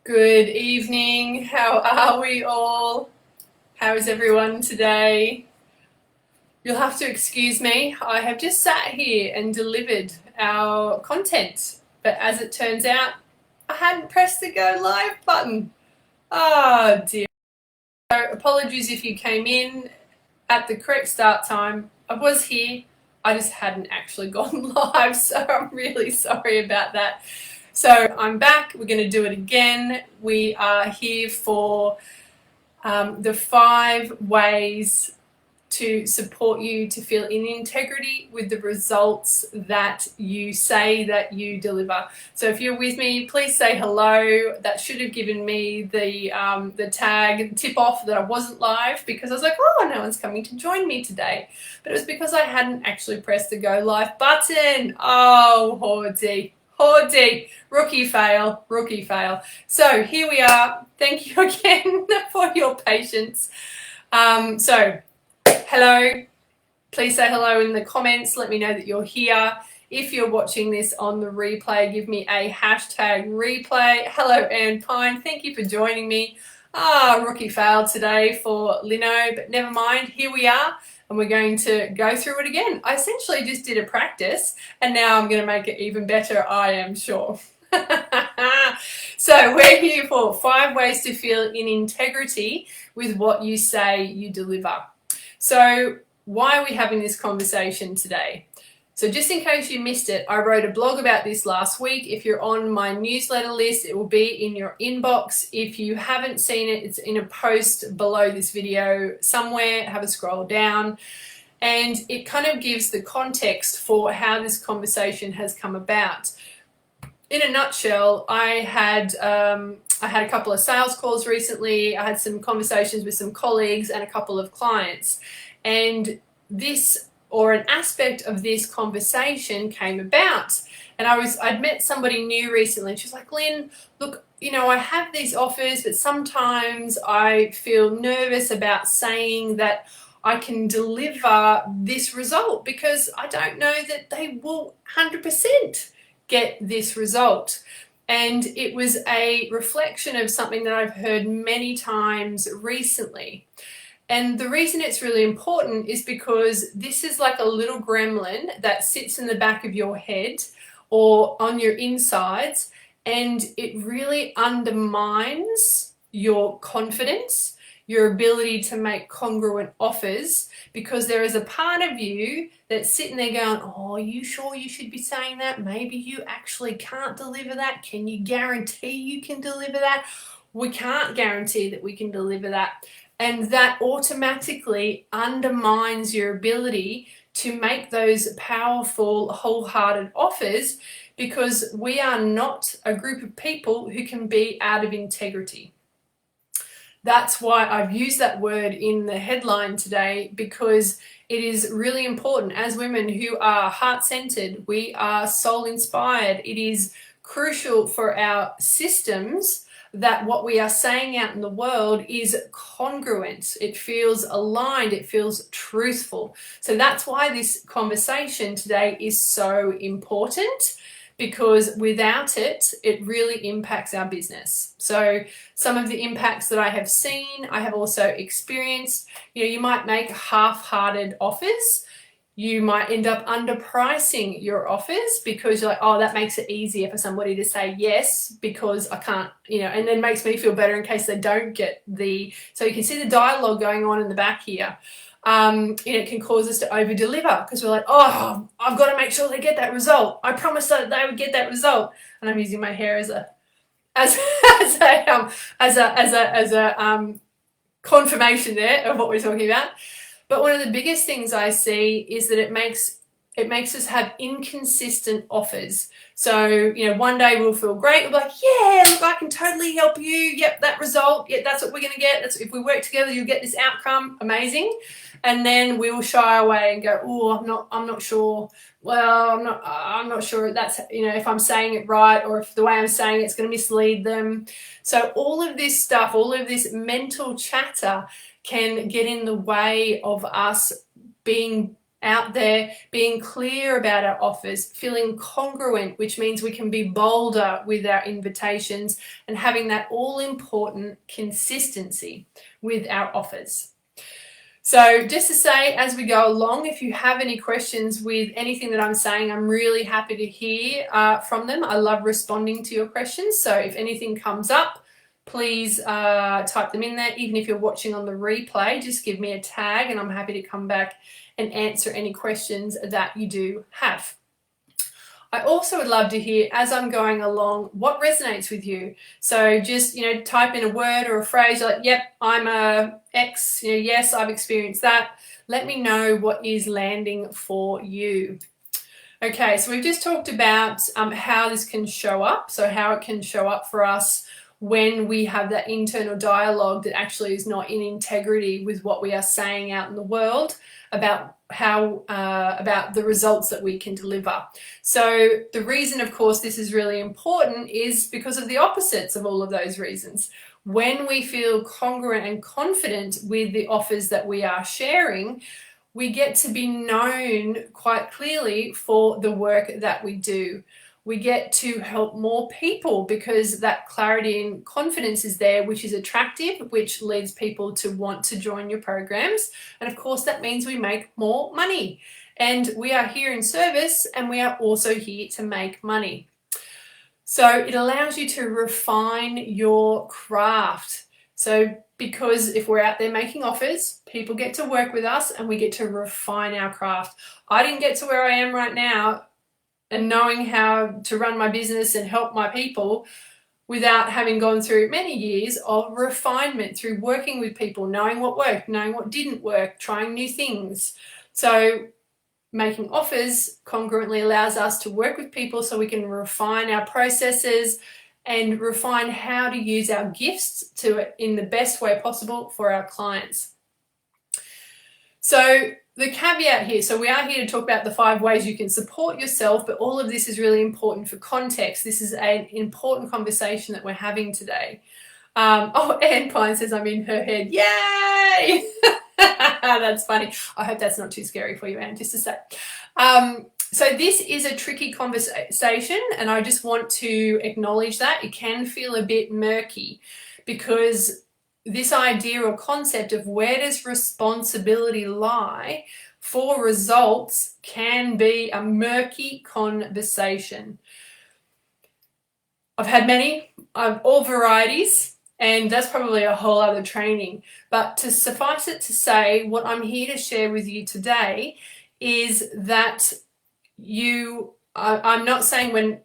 Good evening. How are we all? How is everyone today? You'll have to excuse me. I have just sat here and delivered our content, but as it turns out, I hadn't pressed the go live button. Oh dear. So apologies if you came in at the correct start time. I was here, I just hadn't actually gone live, so I'm really sorry about that. So I'm back. We're going to do it again. We are here for the 5 ways to support you to feel in integrity with the results that you say that you deliver. So if you're with me, please say hello. That should have given me the tag tip off that I wasn't live, because I was like, oh, no one's coming to join me today. But it was because I hadn't actually pressed the go live button. Oh, Hordy, rookie fail. So here we are. Thank you again for your patience. Hello. Please say hello in the comments. Let me know that you're here. If you're watching this on the replay, give me a hashtag replay. Hello, Anne Pine. Thank you for joining me. Rookie fail today for Lino, but never mind. Here we are, and we're going to go through it again. I essentially just did a practice, and now I'm going to make it even better, I am sure. So we're here for 5 ways to feel in integrity with what you say you deliver. So why are we having this conversation today? So just in case you missed it, I wrote a blog about this last week. If you're on my newsletter list, it will be in your inbox. If you haven't seen it, it's in a post below this video somewhere. Have a scroll down. And it kind of gives the context for how this conversation has come about. In a nutshell, I had a couple of sales calls recently. I had some conversations with some colleagues and a couple of clients. And an aspect of this conversation came about. And I'd met somebody new recently, and she was like, Lynn, look, I have these offers, but sometimes I feel nervous about saying that I can deliver this result because I don't know that they will 100% get this result. And it was a reflection of something that I've heard many times recently. And the reason it's really important is because this is like a little gremlin that sits in the back of your head or on your insides, and it really undermines your confidence, your ability to make congruent offers, because there is a part of you that's sitting there going, oh, are you sure you should be saying that? Maybe you actually can't deliver that. Can you guarantee you can deliver that? We can't guarantee that we can deliver that. And that automatically undermines your ability to make those powerful, wholehearted offers, because we are not a group of people who can be out of integrity. That's why I've used that word in the headline today, because it is really important. As women who are heart-centered, we are soul-inspired. It is crucial for our systems that what we are saying out in the world is congruent. It feels aligned. It feels truthful. So that's why this conversation today is so important, because without it, it really impacts our business. So some of the impacts that I have seen, I have also experienced. You might make half-hearted offers. You might end up underpricing your offers because you're like, oh, that makes it easier for somebody to say yes because I can't, and then makes me feel better in case they don't get so you can see the dialogue going on in the back here. It can cause us to over deliver because we're like, oh, I've got to make sure they get that result. I promised that they would get that result. And I'm using my hair as a confirmation there of what we're talking about. But one of the biggest things I see is that it makes us have inconsistent offers. So, one day we'll feel great. We'll be like, yeah, look, I can totally help you. Yep, that result. Yeah, that's what we're going to get. If we work together, you'll get this outcome. Amazing. And then we will shy away and go, oh, I'm not sure. Well, I'm not sure that's, if I'm saying it right, or if the way I'm saying it's going to mislead them. So all of this stuff, all of this mental chatter can get in the way of us being out there, being clear about our offers, feeling congruent, which means we can be bolder with our invitations, and having that all-important consistency with our offers. So just to say, as we go along, if you have any questions with anything that I'm saying, I'm really happy to hear from them. I love responding to your questions. So if anything comes up, please type them in there. Even if you're watching on the replay, just give me a tag and I'm happy to come back and answer any questions that you do have. I also would love to hear, as I'm going along, what resonates with you. So just, type in a word or a phrase like, yep, I'm a X, yes, I've experienced that. Let me know what is landing for you. Okay, so we've just talked about how this can show up. So how it can show up for us when we have that internal dialogue that actually is not in integrity with what we are saying out in the world about about the results that we can deliver. So the reason, of course, this is really important is because of the opposites of all of those reasons. When we feel congruent and confident with the offers that we are sharing, we get to be known quite clearly for the work that we do. We get to help more people because that clarity and confidence is there, which is attractive, which leads people to want to join your programs. And of course, that means we make more money. And we are here in service, and we are also here to make money. So it allows you to refine your craft. So because if we're out there making offers, people get to work with us and we get to refine our craft. I didn't get to where I am right now and knowing how to run my business and help my people without having gone through many years of refinement through working with people, knowing what worked, knowing what didn't work, trying new things. So making offers congruently allows us to work with people so we can refine our processes and refine how to use our gifts in the best way possible for our clients. So the caveat here, so we are here to talk about the 5 ways you can support yourself, but all of this is really important for context. This is an important conversation that we're having today. Anne Pine says I'm in her head. Yay! That's funny. I hope that's not too scary for you, Anne, just to say. So this is a tricky conversation, and I just want to acknowledge that. It can feel a bit murky because this idea or concept of where does responsibility lie for results can be a murky conversation. I've had many, all varieties, and that's probably a whole other training. But to suffice it to say, what I'm here to share with you today is that I'm not saying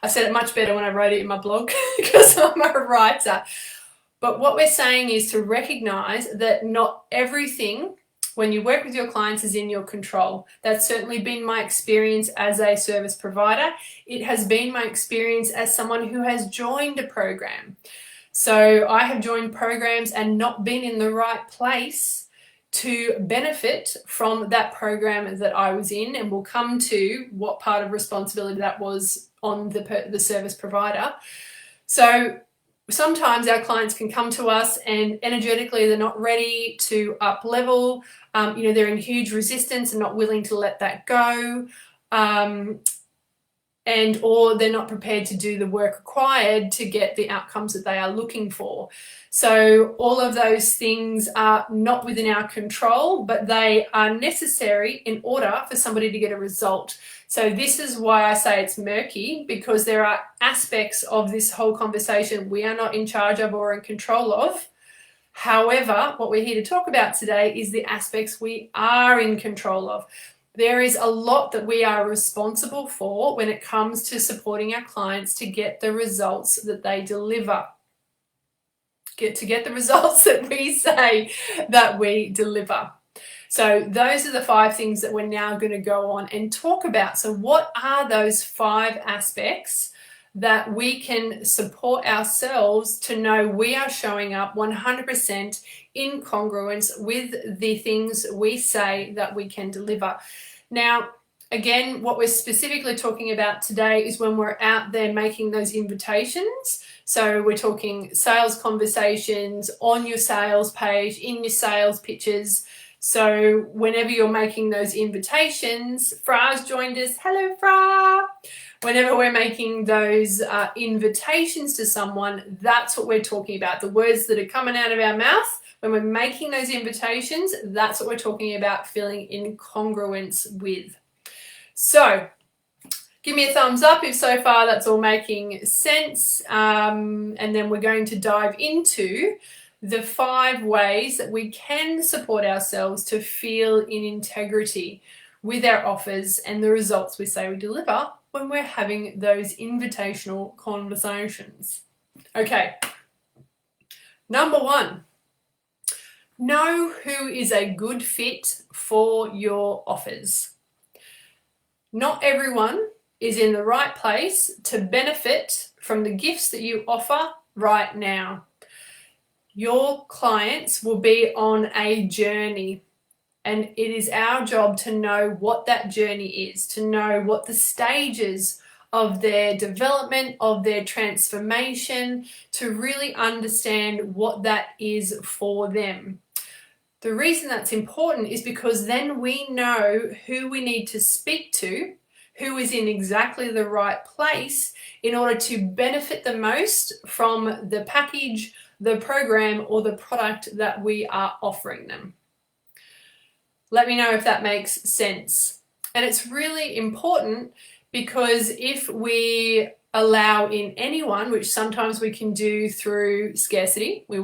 I said it much better when I wrote it in my blog because I'm a writer. But what we're saying is to recognize that not everything when you work with your clients is in your control. That's certainly been my experience as a service provider. It has been my experience as someone who has joined a program. So I have joined programs and not been in the right place to benefit from that program that I was in, and we'll come to what part of responsibility that was on the service provider. So sometimes our clients can come to us and energetically they're not ready to up level. They're in huge resistance and not willing to let that go. Or they're not prepared to do the work required to get the outcomes that they are looking for. So all of those things are not within our control, but they are necessary in order for somebody to get a result. So this is why I say it's murky, because there are aspects of this whole conversation we are not in charge of or in control of. However, what we're here to talk about today is the aspects we are in control of. There is a lot that we are responsible for when it comes to supporting our clients to get the results that they deliver. Get the results that we say that we deliver. So those are the 5 things that we're now going to go on and talk about. So what are those 5 aspects that we can support ourselves to know we are showing up 100% in congruence with the things we say that we can deliver? Now, again, what we're specifically talking about today is when we're out there making those invitations. So we're talking sales conversations on your sales page, in your sales pitches. So whenever you're making those invitations, Fra's joined us. Hello, Fra. Whenever we're making those invitations to someone, that's what we're talking about. The words that are coming out of our mouth, when we're making those invitations, that's what we're talking about feeling in congruence with. So give me a thumbs up if so far that's all making sense. And then we're going to dive into the 5 ways that we can support ourselves to feel in integrity with our offers and the results we say we deliver when we're having those invitational conversations. Okay, number 1, know who is a good fit for your offers. Not everyone is in the right place to benefit from the gifts that you offer right now. Your clients will be on a journey, and it is our job to know what that journey is, to know what the stages of their development, of their transformation, to really understand what that is for them. The reason that's important is because then we know who we need to speak to, who is in exactly the right place in order to benefit the most from the package, the program, or the product that we are offering them. Let me know if that makes sense. And it's really important because if we allow in anyone, which sometimes we can do through scarcity, we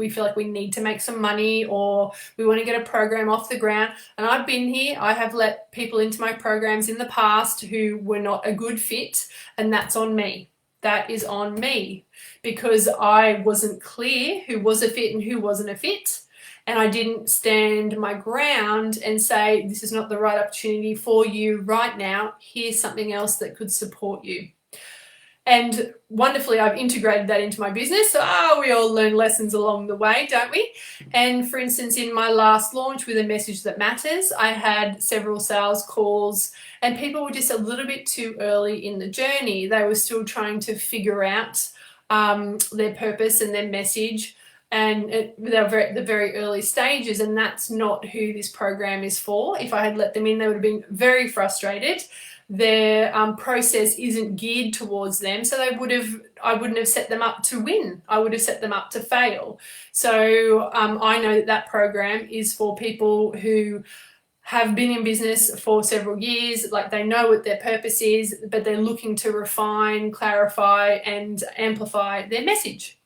feel like we need to make some money, or we want to get a program off the ground. And I've been here, I have let people into my programs in the past who were not a good fit, and that's on me. That is on me because I wasn't clear who was a fit and who wasn't a fit. And I didn't stand my ground and say, this is not the right opportunity for you right now. Here's something else that could support you. And wonderfully, I've integrated that into my business. So we all learn lessons along the way, don't we? And for instance, in my last launch with A Message That Matters, I had several sales calls and people were just a little bit too early in the journey. They were still trying to figure out their purpose and their message. And they were at the very early stages, and that's not who this program is for. If I had let them in, they would have been very frustrated. Their process isn't geared towards them, so I wouldn't have set them up to win. I would have set them up to fail. So I know that program is for people who have been in business for several years, like they know what their purpose is, but they're looking to refine, clarify, and amplify their message.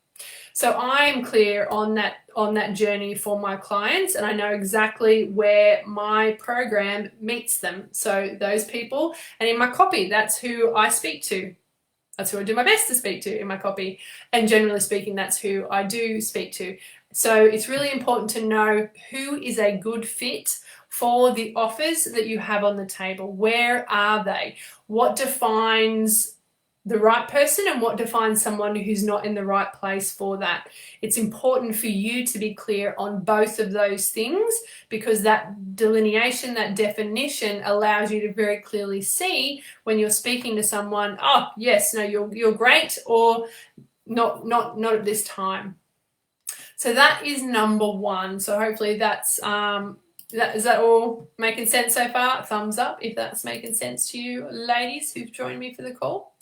So I'm clear on that journey for my clients, and I know exactly where my program meets them. So those people, and in my copy, that's who I speak to. That's who I do my best to speak to in my copy. And generally speaking, that's who I do speak to. So it's really important to know who is a good fit for the offers that you have on the table. Where are they? What defines the right person and what defines someone who's not in the right place for that? It's important for you to be clear on both of those things, because that delineation, that definition allows you to very clearly see when you're speaking to someone, oh yes, no, you're great, or not at this time. So that is number 1. So hopefully is that all making sense so far? Thumbs up if that's making sense to you ladies who've joined me for the call.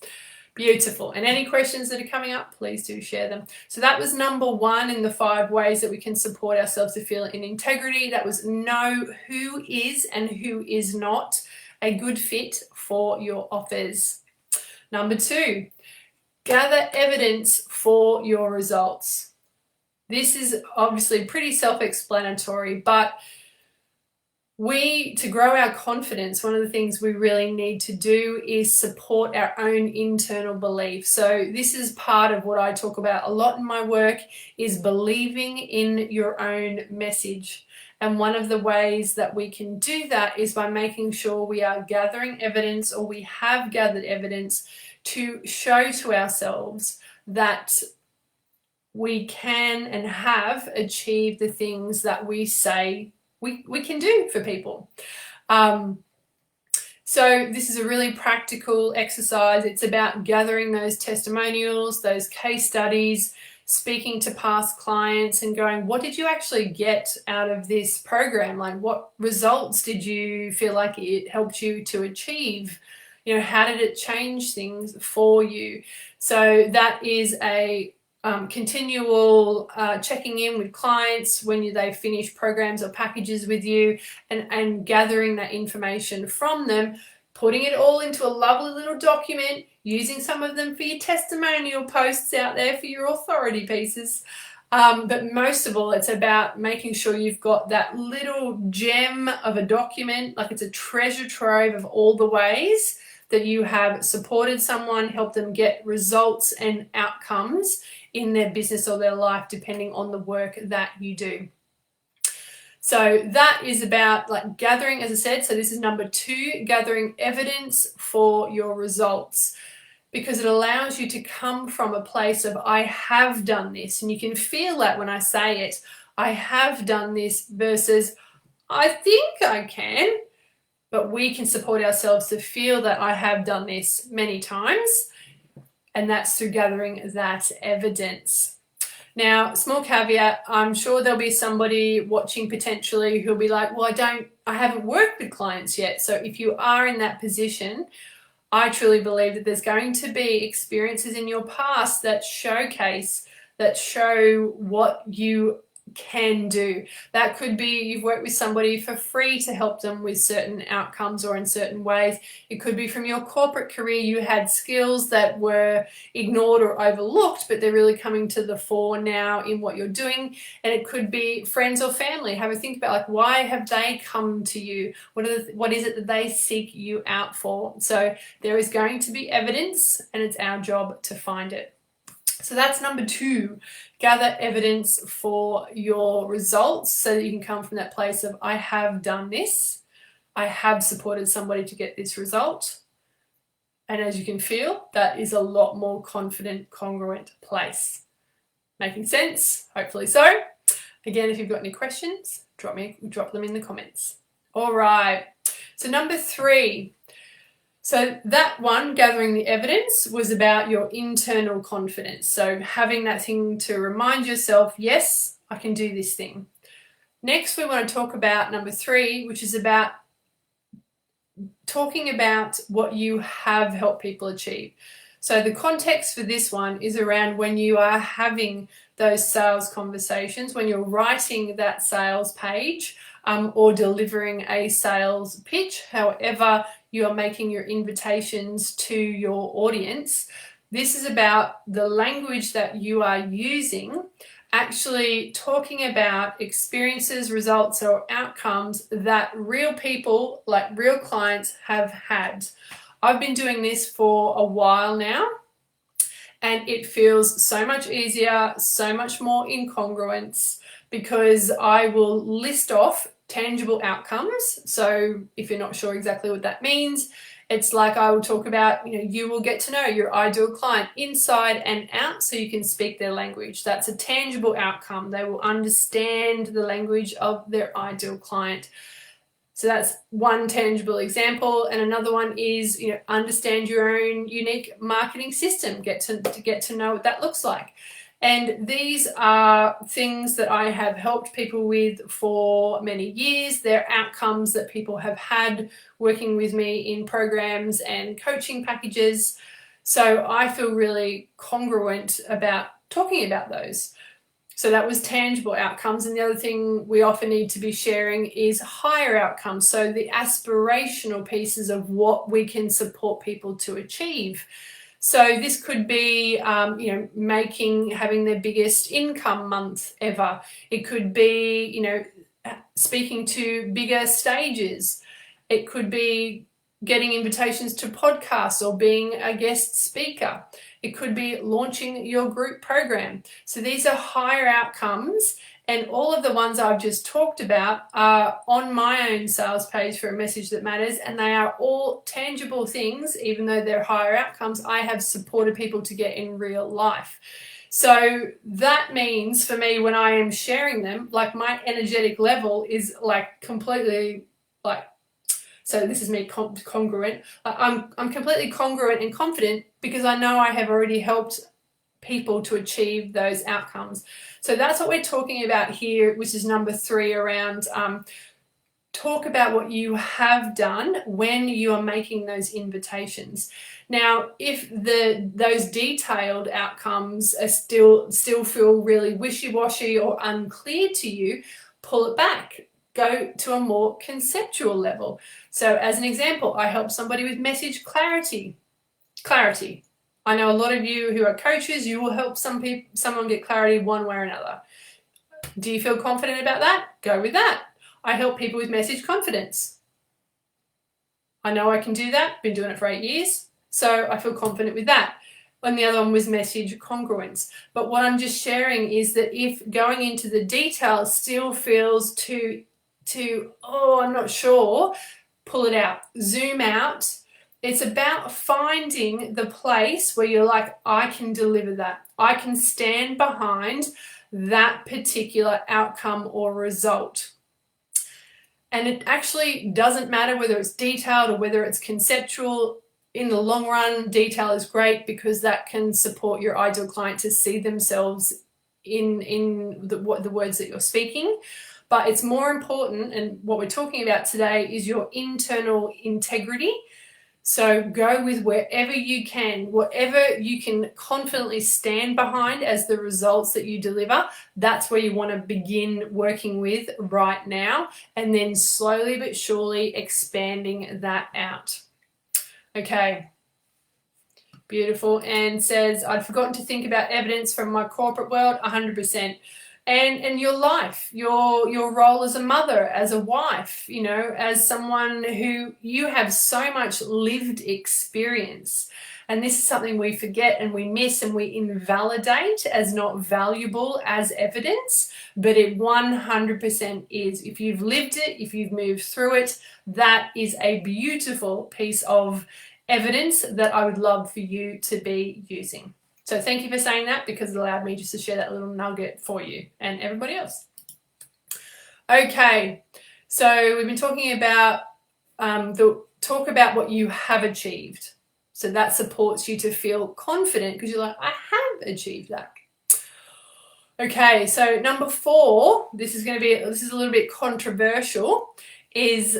Beautiful. And any questions that are coming up, please do share them. So that was number 1 in the 5 ways that we can support ourselves to feel in integrity. That was know who is and who is not a good fit for your offers. Number 2, gather evidence for your results. This is obviously pretty self-explanatory, but to grow our confidence, one of the things we really need to do is support our own internal belief. So this is part of what I talk about a lot in my work, is believing in your own message. And one of the ways that we can do that is by making sure we are gathering evidence, or we have gathered evidence to show to ourselves that we can and have achieved the things that we say we can do for people. So this is a really practical exercise. It's about gathering those testimonials, those case studies, speaking to past clients and going, what did you actually get out of this program? Like, what results did you feel like it helped you to achieve? You know, how did it change things for you? So that is a continual checking in with clients when they finish programs or packages with you, and gathering that information from them, putting it all into a lovely little document, using some of them for your testimonial posts out there for your authority pieces. But most of all, it's about making sure you've got that little gem of a document, like it's a treasure trove of all the ways that you have supported someone, helped them get results and outcomes in their business or their life, depending on the work that you do. So that is about like gathering, as I said, so this is number 2, gathering evidence for your results, because it allows you to come from a place of, I have done this. And you can feel that when I say it, I have done this, versus I think I can. But we can support ourselves to feel that I have done this many times. And that's through gathering that evidence. Now, small caveat, I'm sure there'll be somebody watching potentially who'll be like, well, I haven't worked with clients yet. So if you are in that position, I truly believe that there's going to be experiences in your past that show what you can do. That could be you've worked with somebody for free to help them with certain outcomes or in certain ways. It could be from your corporate career, you had skills that were ignored or overlooked, but they're really coming to the fore now in what you're doing. And it could be friends or family. Have a think about, like, why have they come to you? What is it that they seek you out for? So there is going to be evidence, and it's our job to find it. So that's number 2, gather evidence for your results so that you can come from that place of, I have done this, I have supported somebody to get this result. And as you can feel, that is a lot more confident, congruent place. Making sense? Hopefully so. Again, if you've got any questions, drop them in the comments. All right, so number 3. So that one, gathering the evidence, was about your internal confidence. So having that thing to remind yourself, yes, I can do this thing. Next, we want to talk about number 3, which is about talking about what you have helped people achieve. So the context for this one is around when you are having those sales conversations, when you're writing that sales page, or delivering a sales pitch, however you are making your invitations to your audience. This is about the language that you are using, actually talking about experiences, results, or outcomes that real people, like real clients, have had. I've been doing this for a while now, and it feels so much easier, so much more in congruence, because I will list off tangible outcomes. So if you're not sure exactly what that means, it's like I will talk about, you will get to know your ideal client inside and out so you can speak their language. That's a tangible outcome. They will understand the language of their ideal client. So that's one tangible example. And another one is, understand your own unique marketing system, get to know what that looks like. And these are things that I have helped people with for many years. They're outcomes that people have had working with me in programs and coaching packages. So I feel really congruent about talking about those. So that was tangible outcomes. And the other thing we often need to be sharing is higher outcomes. So the aspirational pieces of what we can support people to achieve. So this could be, having their biggest income month ever. It could be, speaking to bigger stages. It could be getting invitations to podcasts or being a guest speaker. It could be launching your group program. So these are higher outcomes, and all of the ones I've just talked about are on my own sales page for A Message That Matters, and they are all tangible things. Even though they're higher outcomes, I have supported people to get in real life. So that means for me, when I am sharing them, like, my energetic level is like completely like, so this is me congruent. I'm completely congruent and confident because I know I have already helped people to achieve those outcomes. So that's what we're talking about here, which is number 3 around talk about what you have done when you are making those invitations. Now, if those detailed outcomes are still feel really wishy-washy or unclear to you, pull it back. Go to a more conceptual level. So as an example, I help somebody with message clarity. I know a lot of you who are coaches, you will help someone get clarity one way or another. Do you feel confident about that? Go with that. I help people with message confidence. I know I can do that. Been doing it for 8 years. So I feel confident with that. And the other one was message congruence. But what I'm just sharing is that if going into the details still feels too, oh, I'm not sure, pull it out. Zoom out. It's about finding the place where you're like, I can deliver that. I can stand behind that particular outcome or result. And it actually doesn't matter whether it's detailed or whether it's conceptual. In the long run, detail is great because that can support your ideal client to see themselves in the words that you're speaking. But it's more important, and what we're talking about today is your internal integrity. So go with wherever you can, whatever you can confidently stand behind as the results that you deliver. That's where you want to begin working with right now, and then slowly but surely expanding that out. Okay, beautiful. And says, I'd forgotten to think about evidence from my corporate world. 100%. And your life, your role as a mother, as a wife, you know, as someone who you have so much lived experience. And this is something we forget and we miss and we invalidate as not valuable as evidence, but it 100% is. If you've lived it, if you've moved through it, that is a beautiful piece of evidence that I would love for you to be using. So thank you for saying that, because it allowed me just to share that little nugget for you and everybody else. Okay, so we've been talking about talk about what you have achieved. So that supports you to feel confident because you're like, I have achieved that. Okay, so number 4, this is a little bit controversial, is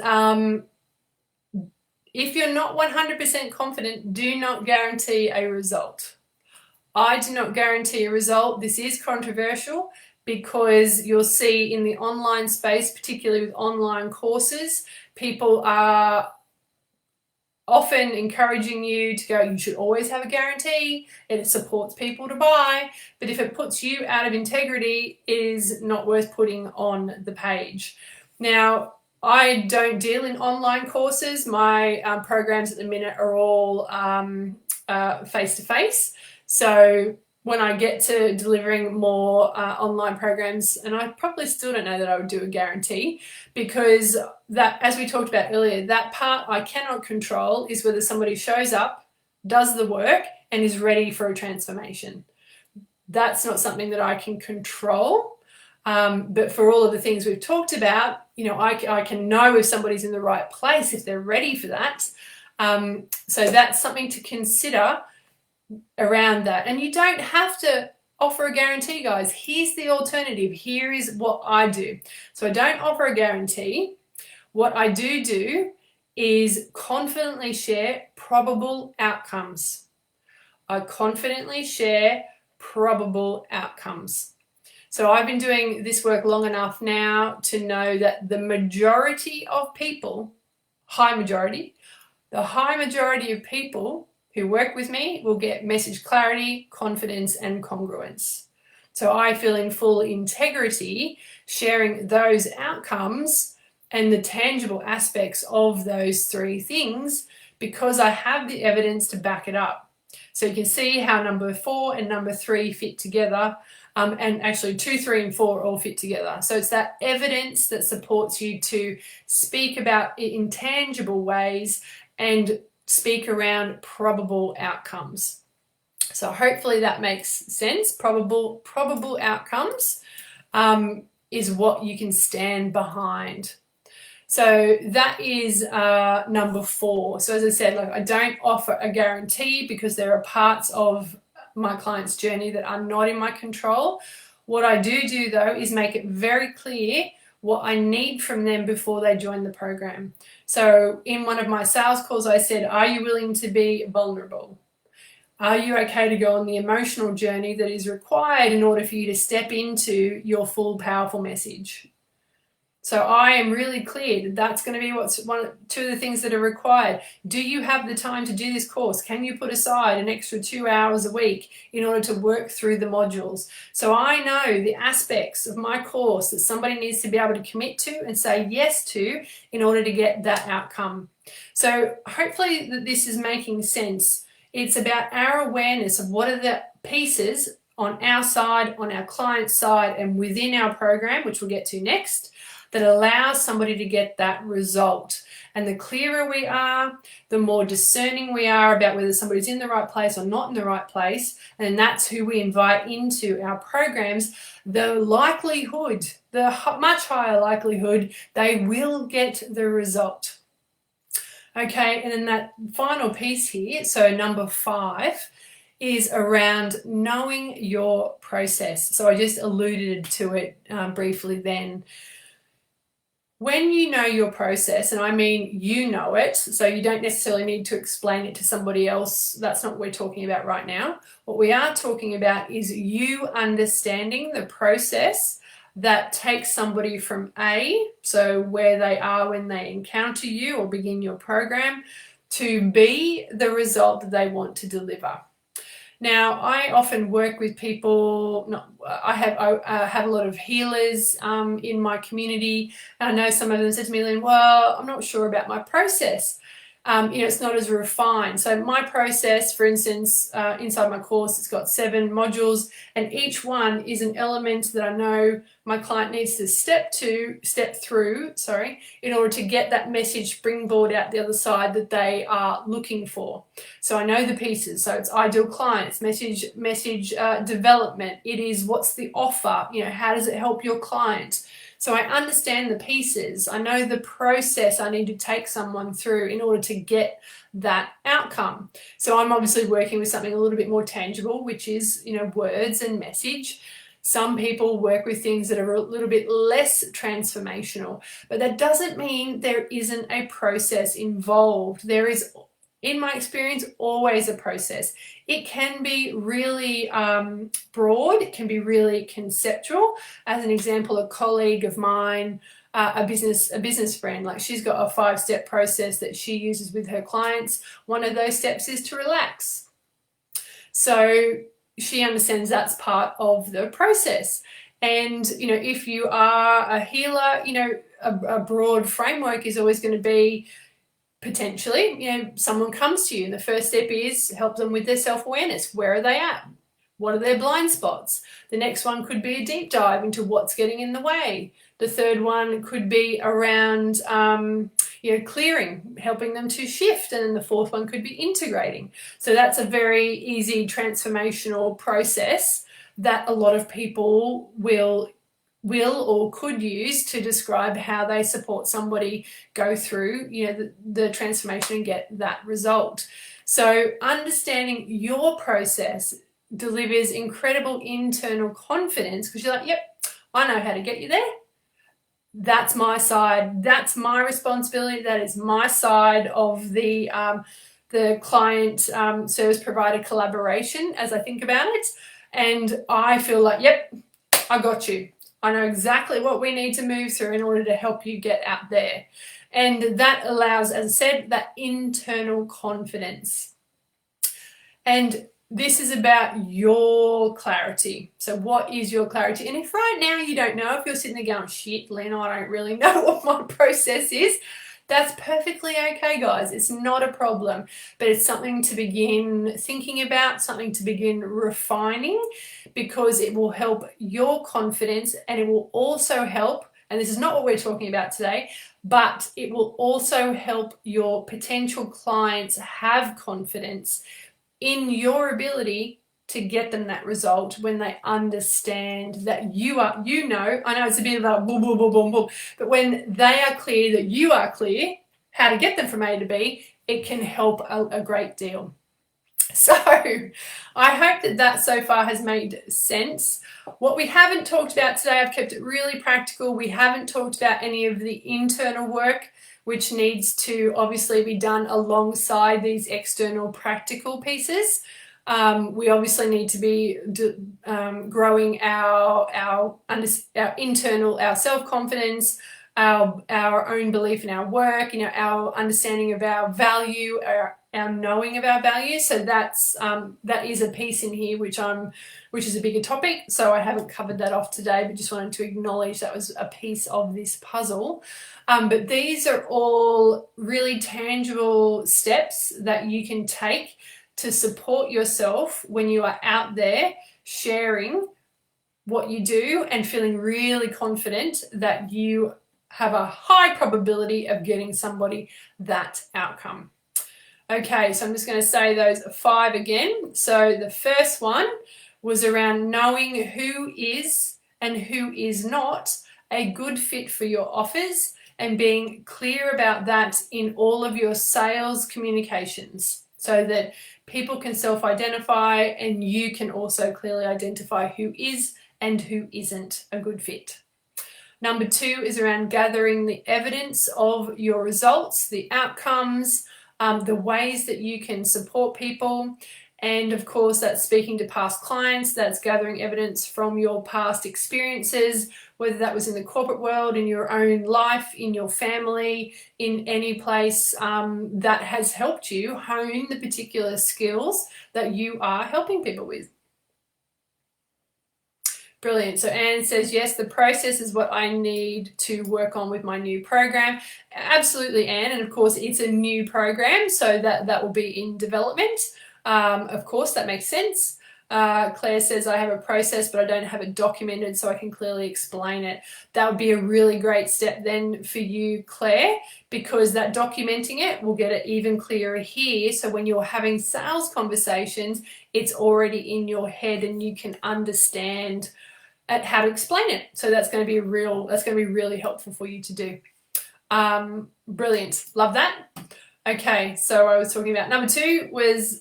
if you're not 100% confident, do not guarantee a result. I do not guarantee a result. This is controversial because you'll see in the online space, particularly with online courses, people are often encouraging you to go, you should always have a guarantee, and it supports people to buy. But if it puts you out of integrity, it is not worth putting on the page. Now, I don't deal in online courses. My programs at the minute are all face-to-face. So when I get to delivering more online programs, and I probably still don't know that I would do a guarantee, because that, as we talked about earlier, that part I cannot control is whether somebody shows up, does the work, and is ready for a transformation. That's not something that I can control. But for all of the things we've talked about, you know, I can know if somebody's in the right place, if they're ready for that. So that's something to consider around that. And you don't have to offer a guarantee, guys. Here's the alternative. Here is what I do. So I don't offer a guarantee. What I do is confidently share probable outcomes. I confidently share probable outcomes. So I've been doing this work long enough now to know that the majority of people, the high majority of people who work with me will get message clarity, confidence, and congruence. So I feel in full integrity sharing those outcomes and the tangible aspects of those 3 things because I have the evidence to back it up. So you can see how number 4 and number 3 fit together. And actually 2, 3, and 4 all fit together. So it's that evidence that supports you to speak about it in tangible ways and speak around probable outcomes. So hopefully that makes sense. Probable outcomes is what you can stand behind. So that is number 4. So as I said, like, I don't offer a guarantee because there are parts of my client's journey that are not in my control. What I do though is make it very clear what I need from them before they join the program. So in one of my sales calls, I said, are you willing to be vulnerable? Are you okay to go on the emotional journey that is required in order for you to step into your full powerful message? So I am really clear that that's going to be two of the things that are required. Do you have the time to do this course? Can you put aside an extra 2 hours a week in order to work through the modules? So I know the aspects of my course that somebody needs to be able to commit to and say yes to in order to get that outcome. So hopefully that this is making sense. It's about our awareness of what are the pieces on our side, on our client's side, and within our program, which we'll get to next, that allows somebody to get that result. And the clearer we are, the more discerning we are about whether somebody's in the right place or not in the right place, and that's who we invite into our programs, the likelihood, the much higher likelihood, they will get the result. Okay, and then that final piece here, so number 5, is around knowing your process. So I just alluded to it briefly then. When you know your process, and I mean you know it, so you don't necessarily need to explain it to somebody else. That's not what we're talking about right now. What we are talking about is you understanding the process that takes somebody from A, so where they are when they encounter you or begin your program, to B, the result that they want to deliver. Now, I often work with people, I have a lot of healers in my community, and I know some of them said to me, Lynn, well, I'm not sure about my process. It's not as refined. So my process, for instance, inside my course, it's got 7 modules, and each one is an element that I know my client needs to step through, in order to get that message springboard out the other side that they are looking for. So I know the pieces. So it's ideal clients, message development. It is what's the offer, how does it help your client? So I understand the pieces. I know the process I need to take someone through in order to get that outcome. So I'm obviously working with something a little bit more tangible, which is, words and message. Some people work with things that are a little bit less transformational, but that doesn't mean there isn't a process involved. There is, in my experience, always a process. It can be really broad, it can be really conceptual. As an example, a colleague of mine, a business friend, like she's got a 5-step process that she uses with her clients. One of those steps is to relax. So she understands that's part of the process. And, if you are a healer, a broad framework is always going to be, potentially, someone comes to you and the first step is help them with their self-awareness. Where are they at? What are their blind spots? The next one could be a deep dive into what's getting in the way. The third one could be around, clearing, helping them to shift. And then the fourth one could be integrating. So that's a very easy transformational process that a lot of people will or could use to describe how they support somebody go through the transformation and get that result. So understanding your process delivers incredible internal confidence, because you're like, yep, I know how to get you there. That's my side. That's my responsibility. That is my side of the client service provider collaboration as I think about it. And I feel like, yep, I got you. I know exactly what we need to move through in order to help you get out there. And that allows, as I said, that internal confidence. And this is about your clarity. So what is your clarity? And if right now you don't know, if you're sitting there going, shit, Lynn, I don't really know what my process is, that's perfectly okay, guys. It's not a problem, but it's something to begin thinking about, something to begin refining, because it will help your confidence, and it will also help, and this is not what we're talking about today, but it will also help your potential clients have confidence in your ability to get them that result when they understand that I know it's a bit of a boom, boom, boom, boom, boom, but when they are clear that you are clear how to get them from A to B, it can help a great deal. So I hope that that so far has made sense. What we haven't talked about today, I've kept it really practical. We haven't talked about any of the internal work which needs to obviously be done alongside these external practical pieces. We obviously need to be growing our internal, our self-confidence, our own belief in our work, our understanding of our value, our knowing of our values. So that is a piece in here which is a bigger topic. So I haven't covered that off today, but just wanted to acknowledge that was a piece of this puzzle. But these are all really tangible steps that you can take to support yourself when you are out there sharing what you do and feeling really confident that you have a high probability of getting somebody that outcome. Okay, so I'm just going to say those 5 again. So the first one was around knowing who is and who is not a good fit for your offers and being clear about that in all of your sales communications so that people can self-identify and you can also clearly identify who is and who isn't a good fit. Number 2 is around gathering the evidence of your results, the outcomes, the ways that you can support people. And of course, that's speaking to past clients, that's gathering evidence from your past experiences, whether that was in the corporate world, in your own life, in your family, in any place that has helped you hone the particular skills that you are helping people with. Brilliant. So Anne says, yes, the process is what I need to work on with my new program. Absolutely, Anne. And of course, it's a new program, so that will be in development. Of course, that makes sense. Claire says, I have a process, but I don't have it documented so I can clearly explain it. That would be a really great step then for you, Claire, because that documenting it will get it even clearer here. So when you're having sales conversations, it's already in your head and you can understand at how to explain it. So that's going to be really helpful for you to do. Brilliant. Love that. Okay, so I was talking about number 2 was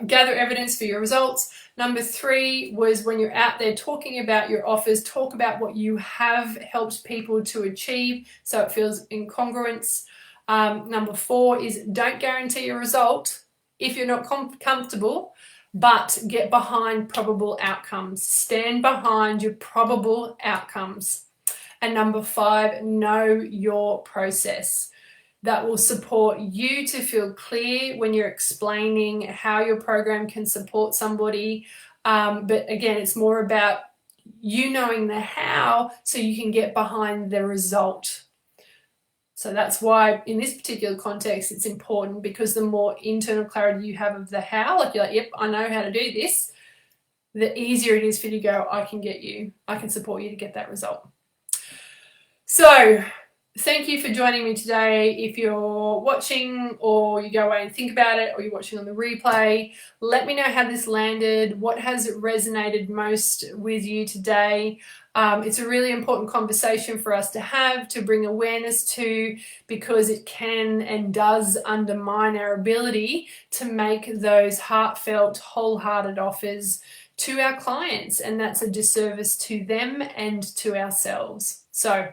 gather evidence for your results. Number 3 was when you're out there talking about your offers, talk about what you have helped people to achieve so it feels in congruence. Number 4 is don't guarantee a result if you're not comfortable, but get behind probable outcomes. Stand behind your probable outcomes. And number 5, know your process. That will support you to feel clear when you're explaining how your program can support somebody. But again, it's more about you knowing the how so you can get behind the result. So that's why in this particular context, it's important, because the more internal clarity you have of the how, like you're like, yep, I know how to do this, the easier it is for you to go, I can support you to get that result. So thank you for joining me today. If you're watching or you go away and think about it, or you're watching on the replay, let me know how this landed. What has resonated most with you today? It's a really important conversation for us to have, to bring awareness to, because it can and does undermine our ability to make those heartfelt, wholehearted offers to our clients, and that's a disservice to them and to ourselves. So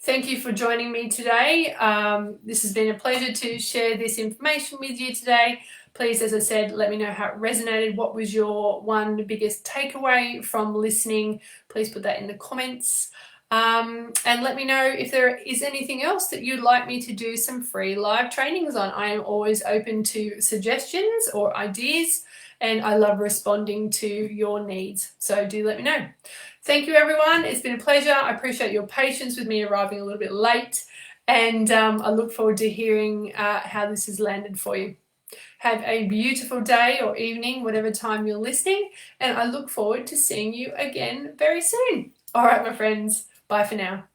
thank you for joining me today. This has been a pleasure to share this information with you today. Please, as I said, let me know how it resonated. What was your one biggest takeaway from listening? Please put that in the comments. And let me know if there is anything else that you'd like me to do some free live trainings on. I am always open to suggestions or ideas, and I love responding to your needs. So do let me know. Thank you, everyone. It's been a pleasure. I appreciate your patience with me arriving a little bit late, and I look forward to hearing how this has landed for you. Have a beautiful day or evening, whatever time you're listening, and I look forward to seeing you again very soon. All right, my friends. Bye for now.